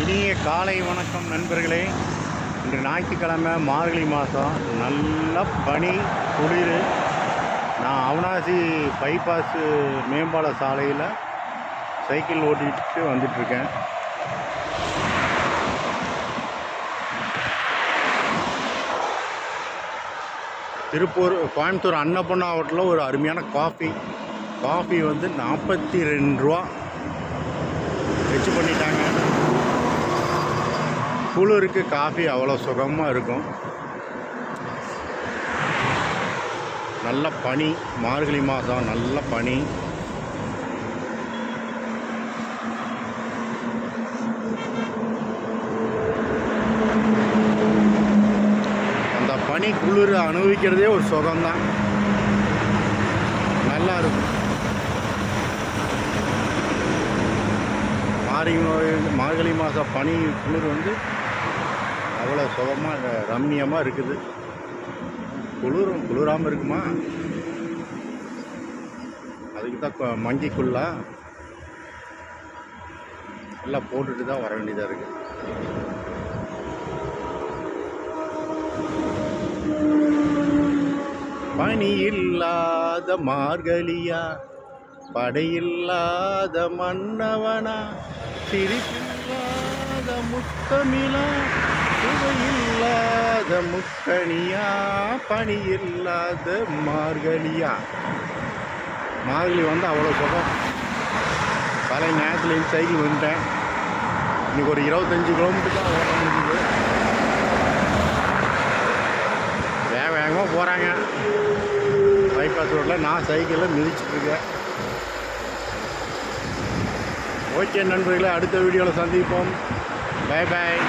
இனிய காலை வணக்கம் நண்பர்களே. இன்று ஞாயிற்றுக்கிழமை, மார்கழி மாதம், நல்ல பனி, குளிர். நான் அவினாசி பைபாஸ் மேம்பால சாலையில் சைக்கிள் ஓட்டிகிட்டு வந்துட்டுருக்கேன். கோயம்புத்தூர் அன்னபூர்ணா ஹோட்டலில் ஒரு அருமையான காஃபி வந்து 42 ரூபா வச்சு பண்ணிட்டாங்க. குளிருக்கு காஃபி அவ்வளோ சுகமாக இருக்கும். நல்ல பனி, மார்கழி மாதம், நல்ல பனி. அந்த பனி குளிர் அனுபவிக்கிறதே ஒரு சுகம்தான், நல்லா இருக்கும். மார்கழி மாதம் பனி குளிர் வந்து அவ்வளோ சுகமாக ரம்மியமாக இருக்குது. குளிராமல் இருக்குமா? அதுக்கு தான் மங்கிக்குள்ளா எல்லாம் போட்டுட்டு தான் வர வேண்டியதாக இருக்குது. பனி இல்லாத மார்கழியா, படையில்லாத மன்னவனா, சிரிப்பில்லாத முத்தமிழா, சுவையில்லாத முக்கணியா, பனி இல்லாத மார்கழியா. மார்கழி வந்து அவ்வளோ சுகம். பல நேரத்தில் சைக்கிள் வந்துட்டேன். இன்றைக்கி ஒரு 25 கிலோமீட்டர் தான் ஓட முடியுது. வேகமாக போகிறாங்க பைபாஸ் ரோட்டில். நான் சைக்கிளில் மிதிச்சிட்ருக்கேன். ஓகே நண்பர்களே, அடுத்த வீடியோவில் சந்திப்போம். Bye bye.